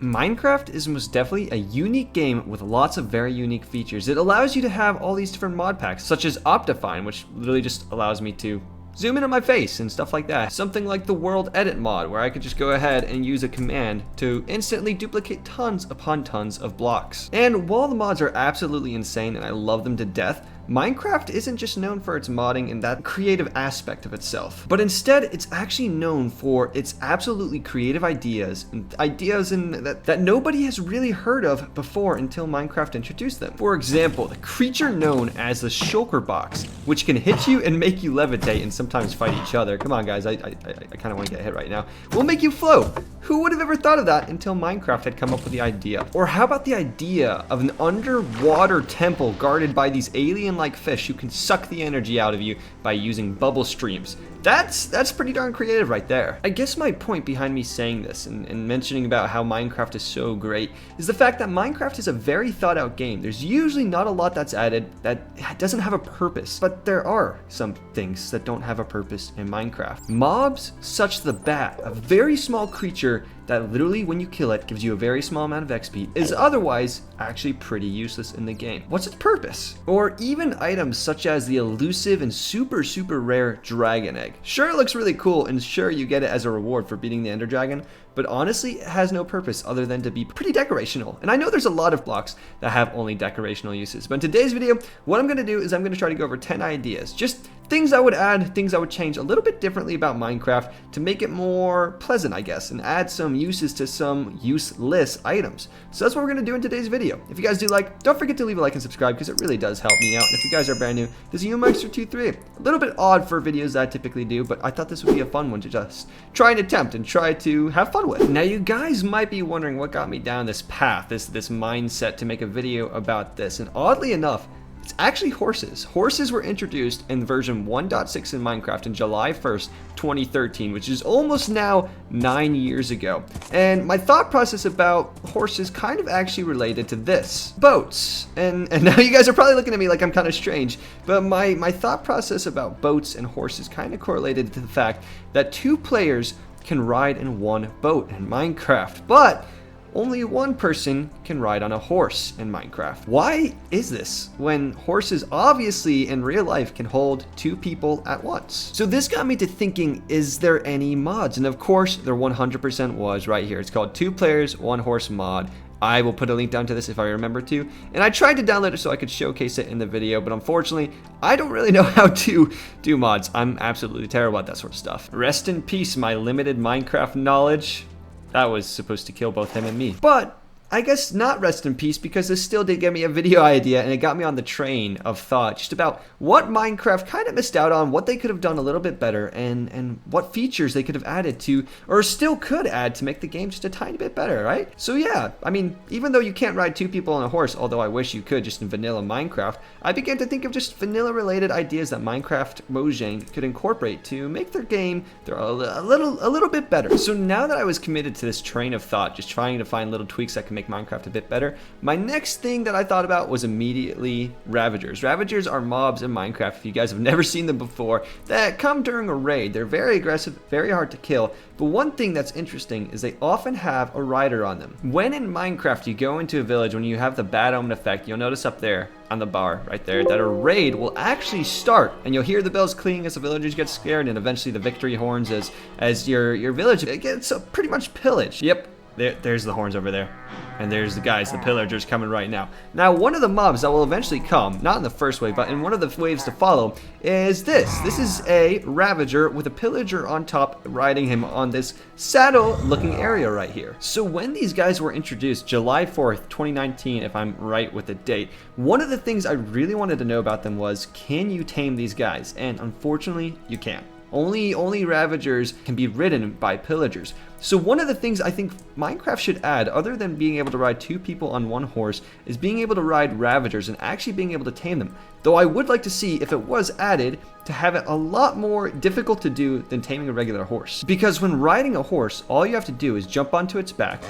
Minecraft is most definitely a unique game with lots of very unique features. It allows you to have all these different mod packs, such as Optifine, which literally just allows me to zoom in on my face and stuff like that. Something like the World Edit mod, where I could just go ahead and use a command to instantly duplicate tons upon tons of blocks. And while the mods are absolutely insane and I love them to death, Minecraft isn't just known for its modding and that creative aspect of itself, but instead it's actually known for its absolutely creative ideas that nobody has really heard of before until Minecraft introduced them. For example, the creature known as the shulker box, which can hit you and make you levitate and sometimes fight each other. Come on guys, I kind of want to get hit right now. Will make you float. Who would have ever thought of that until Minecraft had come up with the idea? Or how about the idea of an underwater temple guarded by these alien-like fish who can suck the energy out of you by using bubble streams? That's pretty darn creative right there. I guess my point behind me saying this and mentioning about how Minecraft is so great is the fact that Minecraft is a very thought out game. There's usually not a lot that's added that doesn't have a purpose, but there are some things that don't have a purpose in Minecraft. Mobs, such the bat, a very small creature that literally when you kill it gives you a very small amount of XP, is otherwise actually pretty useless in the game. What's its purpose? Or even items such as the elusive and super rare dragon egg. Sure, it looks really cool, and sure, you get it as a reward for beating the ender dragon, but honestly, it has no purpose other than to be pretty decorational. And I know there's a lot of blocks that have only decorational uses, but in today's video, what I'm going to do is I'm going to try to go over 10 ideas. Just things I would add, things I would change a little bit differently about Minecraft to make it more pleasant, I guess, and add some uses to some useless items. So that's what we're going to do in today's video. If you guys do like, don't forget to leave a like and subscribe because it really does help me out. And if you guys are brand new, this is UMaster23. A little bit odd for videos that I typically do, but I thought this would be a fun one to just try and attempt and try to have fun with. Now you guys might be wondering what got me down this path, this mindset to make a video about this, and oddly enough, it's actually horses. Horses were introduced in version 1.6 in Minecraft in July 1st, 2013, which is almost now 9 years ago. And my thought process about horses kind of actually related to this. Boats. And now you guys are probably looking at me like I'm kind of strange, but my thought process about boats and horses kind of correlated to the fact that two players can ride in one boat in Minecraft, but only one person can ride on a horse in Minecraft. Why is this when horses obviously in real life can hold two people at once? So this got me to thinking, is there any mods? And of course there 100% was right here. It's called 2 players 1 horse mod. I will put a link down to this if I remember to. And I tried to download it so I could showcase it in the video, but unfortunately, I don't really know how to do mods. I'm absolutely terrible at that sort of stuff. Rest in peace, my limited Minecraft knowledge. That was supposed to kill both him and me. But I guess not rest in peace, because this still did give me a video idea and it got me on the train of thought just about what Minecraft kind of missed out on, what they could have done a little bit better, and what features they could have added to, or still could add to make the game just a tiny bit better, right? So yeah, I mean, even though you can't ride 2 people on a horse, although I wish you could just in vanilla Minecraft, I began to think of just vanilla related ideas that Minecraft Mojang could incorporate to make their game a little bit better. So now that I was committed to this train of thought, just trying to find little tweaks that can make Minecraft a bit better, my next thing that I thought about was immediately ravagers. Ravagers are mobs in Minecraft, if you guys have never seen them before, that come during a raid. They're very aggressive, very hard to kill, but one thing that's interesting is they often have a rider on them. When in Minecraft you go into a village, when you have the bad omen effect, you'll notice up there on the bar right there that a raid will actually start, and you'll hear the bells clanging as the villagers get scared, and eventually the victory horns as your village gets pretty much pillaged. Yep, there's the horns over there. And there's the guys, the pillagers, coming right now. Now, one of the mobs that will eventually come, not in the first wave, but in one of the waves to follow, is this. This is a ravager with a pillager on top riding him on this saddle-looking area right here. So when these guys were introduced, July 4th, 2019, if I'm right with the date, one of the things I really wanted to know about them was, can you tame these guys? And unfortunately, you can't. Only ravagers can be ridden by pillagers. So one of the things I think Minecraft should add, other than being able to ride 2 people on 1 horse, is being able to ride ravagers and actually being able to tame them. Though I would like to see, if it was added, to have it a lot more difficult to do than taming a regular horse. Because when riding a horse, all you have to do is jump onto its back,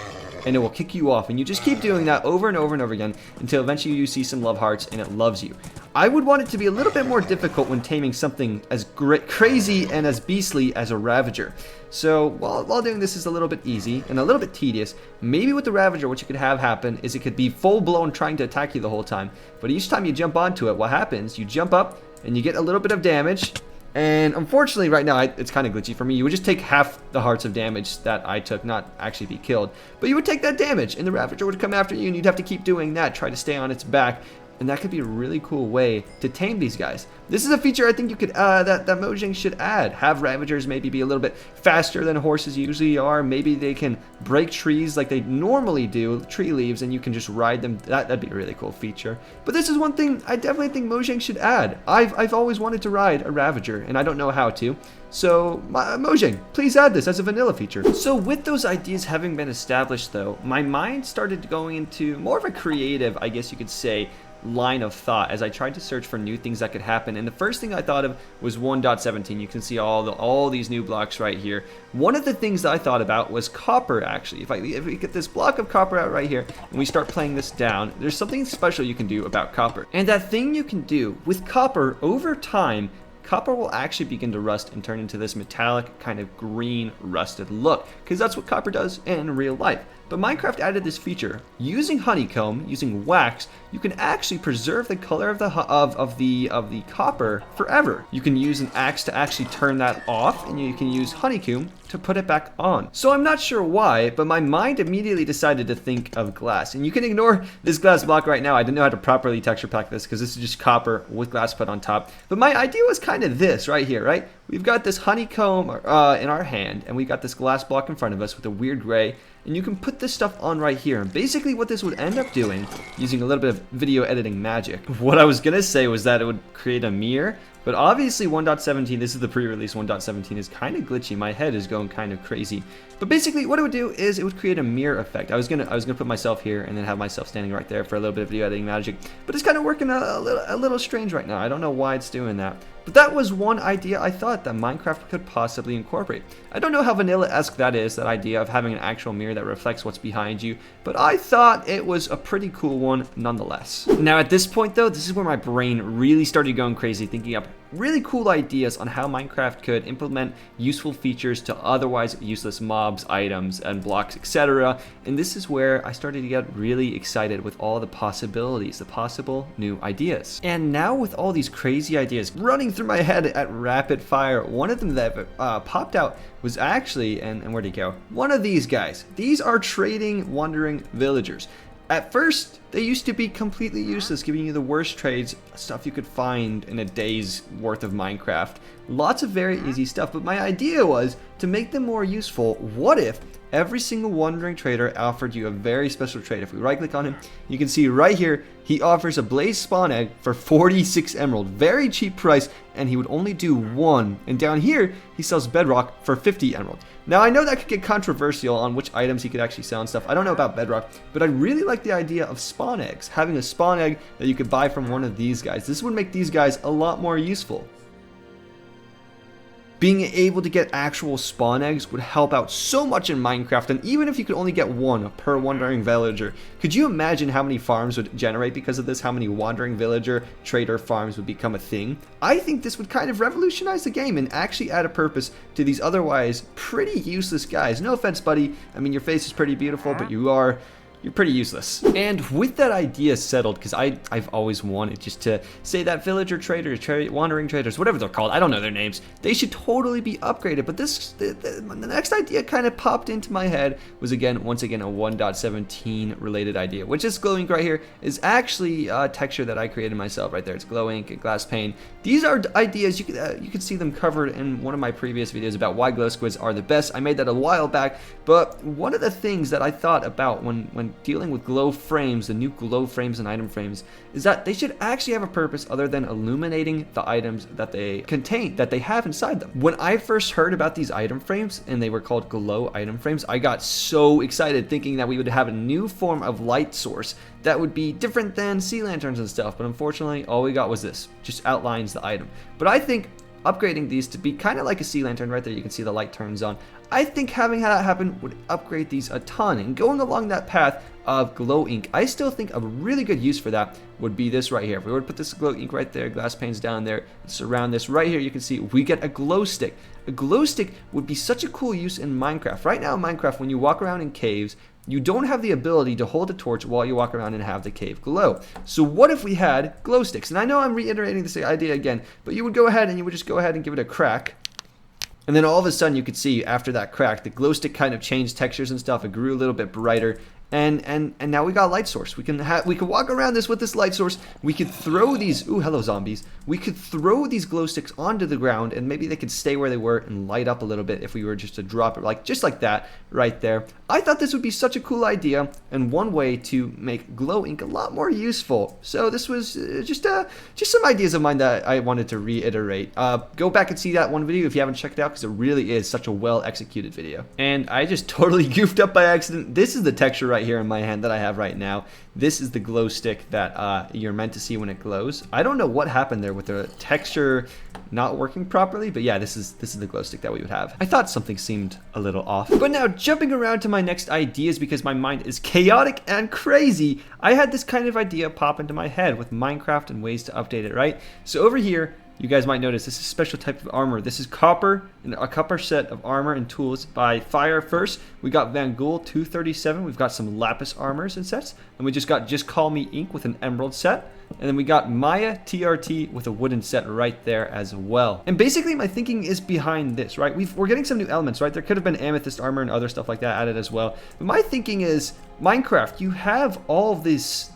and it will kick you off, and you just keep doing that over and over and over again until eventually you see some love hearts and it loves you. I would want it to be a little bit more difficult when taming something as crazy and as beastly as a Ravager. So while doing this is a little bit easy and a little bit tedious, maybe with the Ravager what you could have happen is it could be full blown trying to attack you the whole time. But each time you jump onto it, what happens, you jump up and you get a little bit of damage. And unfortunately right now it's kind of glitchy for me. You would just take half the hearts of damage that I took, not actually be killed. But you would take that damage and the Ravager would come after you and you'd have to keep doing that, try to stay on its back. And that could be a really cool way to tame these guys. This is a feature I think you could that Mojang should add. Have Ravagers maybe be a little bit faster than horses usually are. Maybe they can break trees like they normally do, tree leaves, and you can just ride them. That'd be a really cool feature. But this is one thing I definitely think Mojang should add. I've always wanted to ride a Ravager, and I don't know how to. So, Mojang, please add this as a vanilla feature. So with those ideas having been established though, my mind started going into more of a creative, I guess you could say, line of thought as I tried to search for new things that could happen. And the first thing I thought of was 1.17. You can see all these new blocks right here. One of the things that I thought about was copper, actually. If we get this block of copper out right here and we start playing this down, there's something special you can do about copper. And that thing you can do with copper over time, copper will actually begin to rust and turn into this metallic kind of green rusted look, because that's what copper does in real life. But Minecraft added this feature. Using honeycomb, using wax, you can actually preserve the color of the copper forever. You can use an axe to actually turn that off, and you can use honeycomb to put it back on. So I'm not sure why, but my mind immediately decided to think of glass. And you can ignore this glass block right now. I didn't know how to properly texture pack this because this is just copper with glass put on top. But my idea was kind of this right here, right? We've got this honeycomb in our hand, and we got this glass block in front of us with a weird gray. And you can put this stuff on right here. And basically what this would end up doing, using a little bit of video editing magic, what I was gonna say was that it would create a mirror. But obviously 1.17, this is the pre-release 1.17, is kind of glitchy. My head is going kind of crazy. But basically what it would do is it would create a mirror effect. I was gonna put myself here and then have myself standing right there for a little bit of video editing magic. But it's kind of working a little strange right now. I don't know why it's doing that. But that was one idea I thought that Minecraft could possibly incorporate. I don't know how vanilla-esque that is, that idea of having an actual mirror that reflects what's behind you, but I thought it was a pretty cool one nonetheless. Now at this point though, this is where my brain really started going crazy, thinking up really cool ideas on how Minecraft could implement useful features to otherwise useless mobs, items, and blocks, etc. And this is where I started to get really excited with all the possibilities, the possible new ideas. And now with all these crazy ideas running through my head at rapid fire, one of them that popped out was actually, and where'd he go? One of these guys. These are trading wandering villagers. At first, they used to be completely useless, giving you the worst trades, stuff you could find in a day's worth of Minecraft. Lots of very easy stuff, but my idea was to make them more useful. What if every single wandering trader offered you a very special trade? If we right click on him, you can see right here, he offers a blaze spawn egg for 46 emerald, very cheap price, and he would only do one. And down here, he sells bedrock for 50 emerald. Now I know that could get controversial on which items he could actually sell and stuff. I don't know about bedrock, but I really like the idea of spawn eggs, having a spawn egg that you could buy from one of these guys. This would make these guys a lot more useful. Being able to get actual spawn eggs would help out so much in Minecraft, and even if you could only get one per wandering villager, could you imagine how many farms would generate because of this? How many wandering villager trader farms would become a thing? I think this would kind of revolutionize the game and actually add a purpose to these otherwise pretty useless guys. No offense, buddy. I mean, your face is pretty beautiful, but you're pretty useless. And with that idea settled, because I've always wanted just to say that villager traders, wandering traders, whatever they're called, I don't know their names, they should totally be upgraded. But the next idea kind of popped into my head was once again a 1.17 related idea, which is glowing right here is actually a texture that I created myself right there. It's glow ink and glass pane. These are ideas, you can see them covered in one of my previous videos about why glow squids are the best. I made that a while back, but one of the things that I thought about when dealing with glow frames, the new glow frames and item frames, is that they should actually have a purpose other than illuminating the items that they contain, that they have inside them. When I first heard about these item frames, and they were called glow item frames, I got so excited thinking that we would have a new form of light source that would be different than sea lanterns and stuff, but unfortunately all we got was this, just outlines the item. But I think upgrading these to be kind of like a sea lantern. Right there, you can see the light turns on. I think having that happen would upgrade these a ton. And going along that path of glow ink, I still think a really good use for that would be this right here. If we were to put this glow ink right there, glass panes down there, and surround this right here, you can see we get a glow stick. A glow stick would be such a cool use in Minecraft. Right now in Minecraft, when you walk around in caves, you don't have the ability to hold a torch while you walk around and have the cave glow. So what if we had glow sticks? And I know I'm reiterating this idea again, but you would go ahead and you would just go ahead and give it a crack. And then all of a sudden you could see after that crack, the glow stick kind of changed textures and stuff. It grew a little bit brighter. And now we got a light source. We can walk around this with this light source. We could throw these, ooh, hello zombies. We could throw these glow sticks onto the ground, and maybe they could stay where they were and light up a little bit if we were just to drop it just like that right there. I thought this would be such a cool idea and one way to make glow ink a lot more useful. So this was just some ideas of mine that I wanted to reiterate. Go back and see that one video if you haven't checked it out, because it really is such a well executed video. And I just totally goofed up by accident. This is the texture right here in my hand that I have right now. This is the glow stick that you're meant to see when it glows. I don't know what happened there with the texture not working properly, but yeah, this is the glow stick that we would have. I thought something seemed a little off. But now jumping around to my next ideas, because my mind is chaotic and crazy, I had this kind of idea pop into my head with Minecraft and ways to update it, right? So over here, you guys might notice this is a special type of armor. This is copper, and a copper set of armor and tools by Fire First. We got Van Ghoul 237. We've got some lapis armors and sets. And we just got JustCallMeInk with an emerald set. And then we got Maya TRT with a wooden set right there as well. And basically my thinking is behind this, right? We're getting some new elements, right? There could have been amethyst armor and other stuff like that added as well. But my thinking is, Minecraft, you have all of these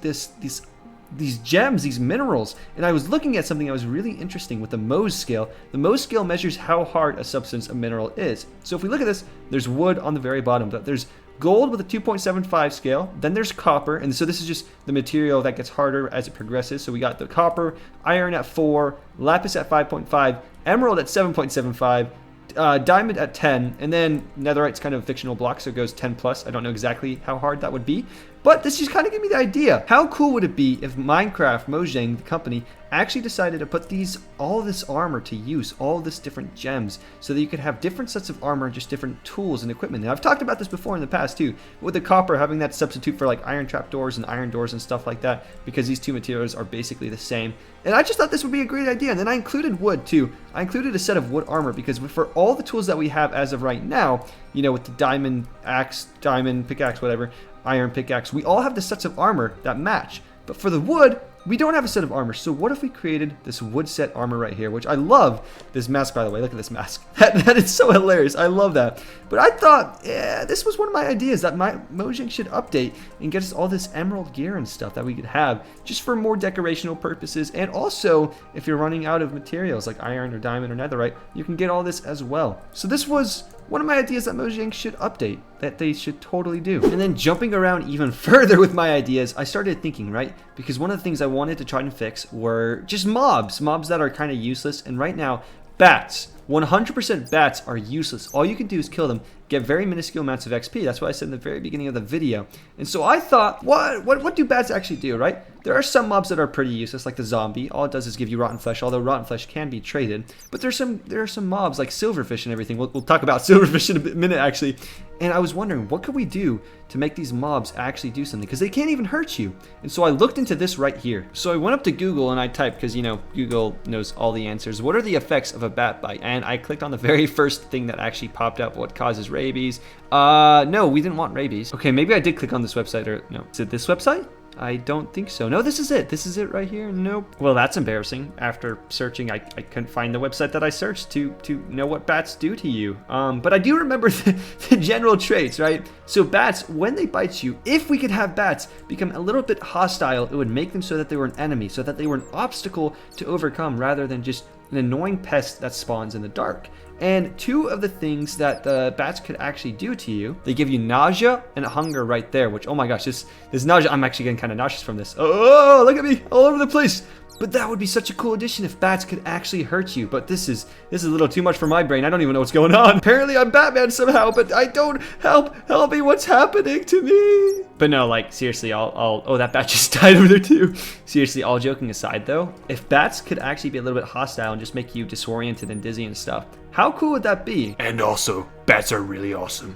gems, these minerals, and I was looking at something that was really interesting with the Mohs scale. The Mohs scale measures how hard a substance, a mineral is. So if we look at this, there's wood on the very bottom, but there's gold with a 2.75 scale, then there's copper, and so this is just the material that gets harder as it progresses. So we got the copper, iron at 4, lapis at 5.5, emerald at 7.75, diamond at 10, and then netherite's kind of a fictional block, so it goes 10 plus. I don't know exactly how hard that would be, but this just kind of gave me the idea. How cool would it be if Minecraft, Mojang, the company, actually decided to put all this armor to use, all this different gems, so that you could have different sets of armor and just different tools and equipment. And I've talked about this before in the past too, with the copper having that substitute for like iron trap doors and iron doors and stuff like that, because these two materials are basically the same. And I just thought this would be a great idea. And then I included wood too. I included a set of wood armor, because for all the tools that we have as of right now, you know, with the diamond axe, diamond pickaxe, whatever, iron pickaxe, we all have the sets of armor that match. But for the wood, we don't have a set of armor. So what if we created this wood set armor right here, which I love this mask, by the way. Look at this mask. That is so hilarious. I love that. But I thought, yeah, this was one of my ideas that Mojang should update and get us all this emerald gear and stuff that we could have just for more decorational purposes. And also, if you're running out of materials like iron or diamond or netherite, you can get all this as well. So this was one of my ideas that Mojang should update, that they should totally do. And then jumping around even further with my ideas, I started thinking, right? Because one of the things I wanted to try and fix were just mobs that are kind of useless. And right now, bats. 100% bats are useless. All you can do is kill them, get very minuscule amounts of XP. That's what I said in the very beginning of the video. And so I thought, what do bats actually do, right? There are some mobs that are pretty useless, like the zombie. All it does is give you rotten flesh, although rotten flesh can be traded. But there are some mobs like silverfish and everything. We'll talk about silverfish in a minute, actually. And I was wondering, what could we do to make these mobs actually do something? Because they can't even hurt you. And so I looked into this right here. So I went up to Google and I typed, because, you know, Google knows all the answers. What are the effects of a bat bite? And I clicked on the very first thing that actually popped up. What causes rabies? No, we didn't want rabies. Okay, maybe I did click on this website, or no. Is it this website? I don't think so. No, this is it. This is it right here. Nope. Well, that's embarrassing. After searching, I couldn't find the website that I searched to know what bats do to you. But I do remember the general traits, right? So bats, when they bite you, if we could have bats become a little bit hostile, it would make them so that they were an enemy, so that they were an obstacle to overcome rather than just an annoying pest that spawns in the dark. And two of the things that the bats could actually do to you, they give you nausea and hunger right there, which, oh my gosh, this nausea, I'm actually getting kind of nauseous from this. Oh, look at me all over the place. But that would be such a cool addition if bats could actually hurt you. But this is a little too much for my brain. I don't even know what's going on. Apparently I'm Batman somehow, but I don't help me, what's happening to me? But no, like seriously, oh, that bat just died over there too. Seriously, all joking aside though, if bats could actually be a little bit hostile and just make you disoriented and dizzy and stuff, how cool would that be? And also, bats are really awesome.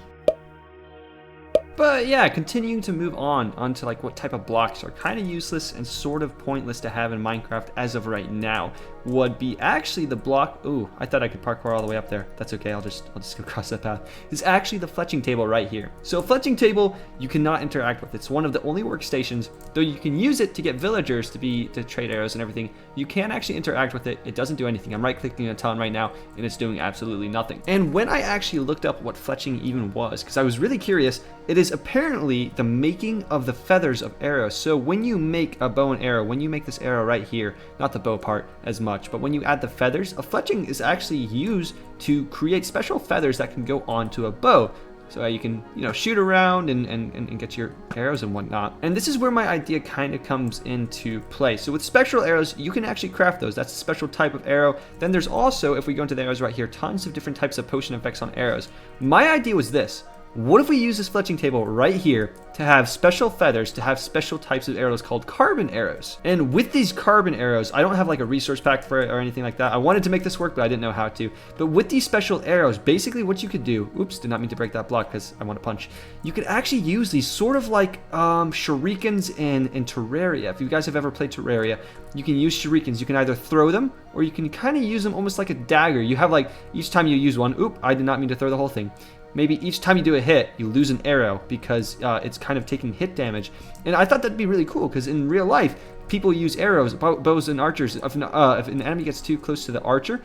But yeah, continuing to move on onto like what type of blocks are kind of useless and sort of pointless to have in Minecraft as of right now would be actually the block. Ooh, I thought I could parkour all the way up there. That's okay. I'll just go across that path. It's actually the fletching table right here. So a fletching table you cannot interact with. It's one of the only workstations, though you can use it to get villagers to trade arrows and everything. You can't actually interact with it. It doesn't do anything. I'm right clicking a ton right now and it's doing absolutely nothing. And when I actually looked up what fletching even was, because I was really curious, it is apparently the making of the feathers of arrows. So when you make a bow and arrow, when you make this arrow right here, not the bow part as much, but when you add the feathers, a fletching is actually used to create special feathers that can go onto a bow. So you can, shoot around and get your arrows and whatnot. And this is where my idea kind of comes into play. So with spectral arrows, you can actually craft those. That's a special type of arrow. Then there's also, if we go into the arrows right here, tons of different types of potion effects on arrows. My idea was this. What if we use this fletching table right here to have special feathers, to have special types of arrows called carbon arrows? And with these carbon arrows, I don't have like a resource pack for it or anything like that. I wanted to make this work, but I didn't know how to. But with these special arrows, basically what you could do, oops, did not mean to break that block because I want to punch. You could actually use these sort of like shurikens in Terraria. If you guys have ever played Terraria, you can use shurikens. You can either throw them or you can kind of use them almost like a dagger. You have like, each time you use one, oop, I did not mean to throw the whole thing. Maybe each time you do a hit, you lose an arrow because it's kind of taking hit damage. And I thought that'd be really cool because in real life, people use arrows, bows, and archers. If an enemy gets too close to the archer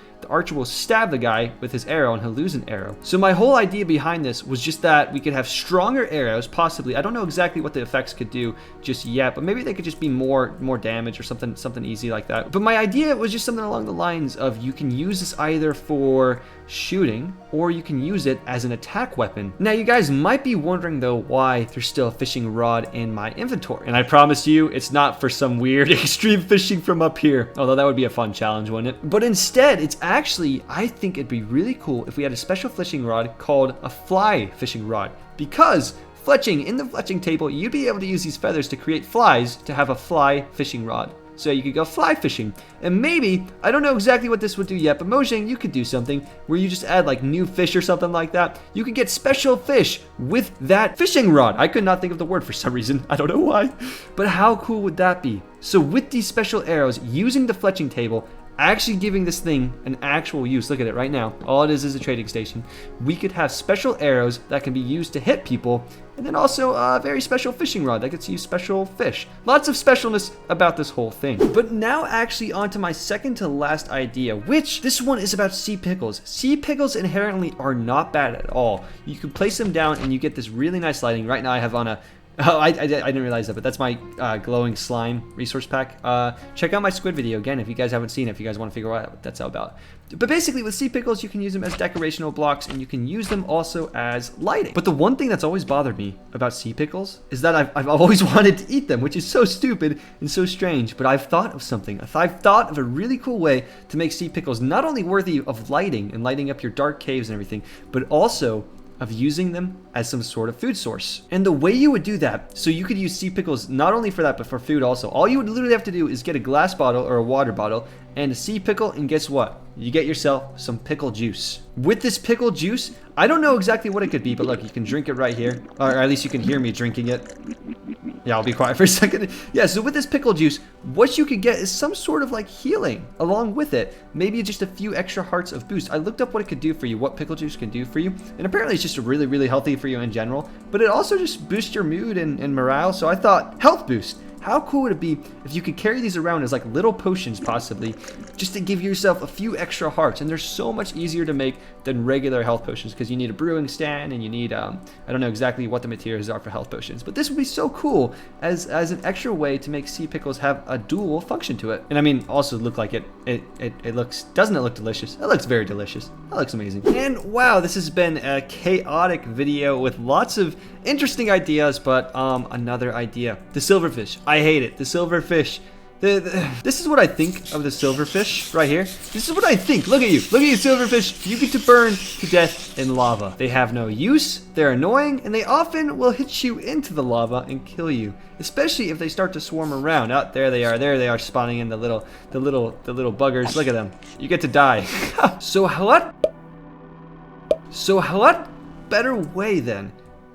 will stab the guy with his arrow and he'll lose an arrow. So my whole idea behind this was just that we could have stronger arrows, possibly. I don't know exactly what the effects could do just yet, but maybe they could just be more damage or something easy like that. But my idea was just something along the lines of you can use this either for shooting or you can use it as an attack weapon. Now you guys might be wondering though why there's still a fishing rod in my inventory, and I promise you it's not for some weird extreme fishing from up here, although that would be a fun challenge, wouldn't it? But instead it's actually, I think it'd be really cool if we had a special fishing rod called a fly fishing rod, because fletching, in the fletching table, you'd be able to use these feathers to create flies to have a fly fishing rod. So you could go fly fishing. And maybe, I don't know exactly what this would do yet, but Mojang, you could do something where you just add like new fish or something like that. You could get special fish with that fishing rod. I could not think of the word for some reason. I don't know why. But how cool would that be? So with these special arrows, using the fletching table, actually giving this thing an actual use. Look at it right now. All it is a trading station. We could have special arrows that can be used to hit people, and then also a very special fishing rod that gets to use special fish. Lots of specialness about this whole thing. But now actually onto my second to last idea, which this one is about sea pickles. Sea pickles inherently are not bad at all. You can place them down and you get this really nice lighting. Right now I have on a I didn't realize that, but that's my glowing slime resource pack. Check out my squid video again if you guys haven't seen it, if you guys want to figure out what that's all about. But basically with sea pickles, you can use them as decorational blocks and you can use them also as lighting. But the one thing that's always bothered me about sea pickles is that I've always wanted to eat them, which is so stupid and so strange. But I've thought of something. I've thought of a really cool way to make sea pickles not only worthy of lighting and lighting up your dark caves and everything, but also of using them as some sort of food source. And the way you would do that, so you could use sea pickles not only for that, but for food also. All you would literally have to do is get a glass bottle or a water bottle and a sea pickle, and guess what? You get yourself some pickle juice. With this pickle juice, I don't know exactly what it could be, but look, you can drink it right here, or at least you can hear me drinking it. Yeah, I'll be quiet for a second. Yeah, so with this pickle juice, what you could get is some sort of like healing along with it. Maybe just a few extra hearts of boost. I looked up what it could do for you, what pickle juice can do for you. And apparently it's just really, really healthy for you in general. But it also just boosts your mood and morale. So I thought, health boost. How cool would it be if you could carry these around as like little potions possibly, just to give yourself a few extra hearts? And they're so much easier to make than regular health potions because you need a brewing stand and you need, I don't know exactly what the materials are for health potions, but this would be so cool as an extra way to make sea pickles have a dual function to it. And I mean, also look like it looks, doesn't it look delicious? It looks very delicious. That looks amazing. And wow, this has been a chaotic video with lots of interesting ideas, but another idea, the silverfish. I hate it. The silverfish. This is what I think of the silverfish right here. This is what I think. Look at you. Look at you, silverfish. You get to burn to death in lava. They have no use. They're annoying, and they often will hit you into the lava and kill you, especially if they start to swarm around. Oh, there they are. There they are, spawning in the little buggers. Look at them. You get to die. So what better way then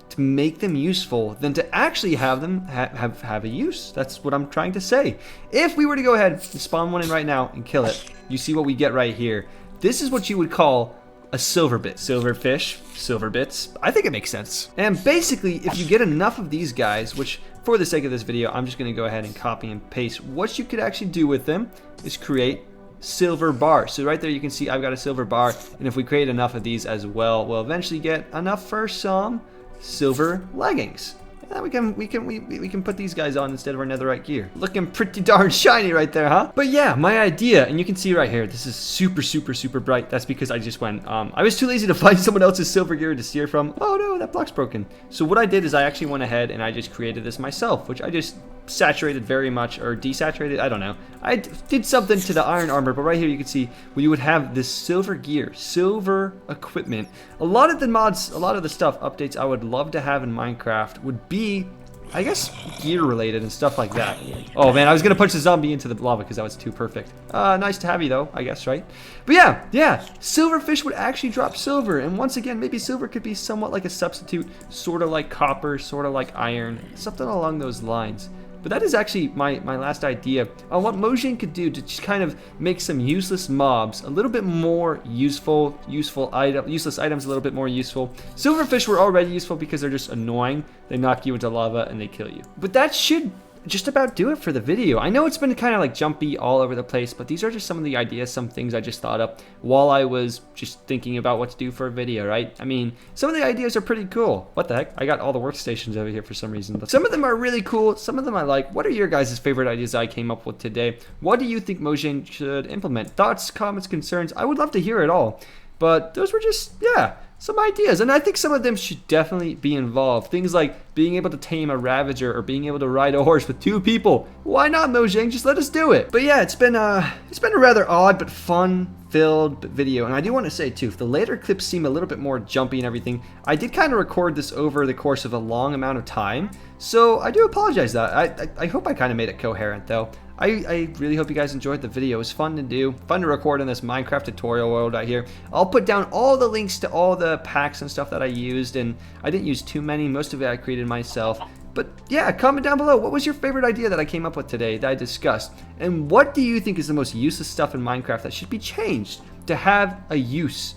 to make them useful than to actually have them have a use? That's what I'm trying to say. If we were to go ahead and spawn one in right now and kill it, you see what we get right here. This is what you would call a silver bit. Silverfish, silver bits. I think it makes sense. And basically, if you get enough of these guys, which for the sake of this video, I'm just gonna go ahead and copy and paste, what you could actually do with them is create silver bars. So right there you can see I've got a silver bar, and if we create enough of these as well, we'll eventually get enough for some silver leggings. And we can put these guys on instead of our netherite gear. Looking pretty darn shiny right there, huh? But yeah, my idea, and you can see right here, this is super bright. That's because I just went, I was too lazy to find someone else's silver gear to steer from. Oh no, that block's broken. So what I did is I actually went ahead and I just created this myself, which I just saturated very much, or desaturated, I don't know. I did something to the iron armor, but right here you can see where you would have this silver gear, silver equipment. A lot of the mods, a lot of the stuff, updates I would love to have in Minecraft would be, I guess, gear related and stuff like that. Oh man, I was gonna punch the zombie into the lava because that was too perfect. Nice to have you though, I guess, right? But yeah, silverfish would actually drop silver, and once again, maybe silver could be somewhat like a substitute, sort of like copper, sort of like iron, something along those lines. But that is actually my last idea on what Mojang could do to just kind of make some useless mobs a little bit more useful, useless items a little bit more useful. Silverfish were already useful because they're just annoying. They knock you into lava and they kill you. But that should just about do it for the video. I know it's been kind of like jumpy all over the place, but these are just some of the ideas, some things I just thought up while I was just thinking about what to do for a video, right? I mean, some of the ideas are pretty cool. What the heck? I got all the workstations over here for some reason, but some of them are really cool. Some of them I like. What are your guys' favorite ideas I came up with today? What do you think Mojang should implement? Thoughts, comments, concerns? I would love to hear it all. But those were just, yeah, some ideas, and I think some of them should definitely be involved. Things like being able to tame a ravager or being able to ride a horse with 2 people. Why not, Mojang? Just let us do it. But yeah, it's been a rather odd but fun-filled video, and I do want to say too, if the later clips seem a little bit more jumpy and everything, I did kind of record this over the course of a long amount of time, so I do apologize that. I hope I kind of made it coherent though. I really hope you guys enjoyed the video. It was fun to do, fun to record in this Minecraft tutorial world out here. I'll put down all the links to all the packs and stuff that I used, and I didn't use too many. Most of it I created myself. But yeah, comment down below. What was your favorite idea that I came up with today that I discussed? And what do you think is the most useless stuff in Minecraft that should be changed to have a use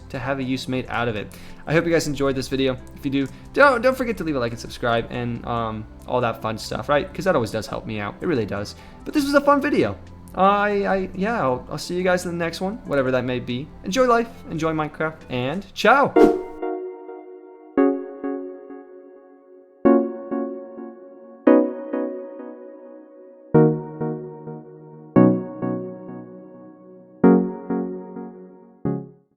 made out of it? I hope you guys enjoyed this video. If you do, don't forget to leave a like and subscribe and all that fun stuff, right? Because that always does help me out. It really does. But this was a fun video. Yeah, I'll see you guys in the next one, whatever that may be. Enjoy life, enjoy Minecraft, and ciao!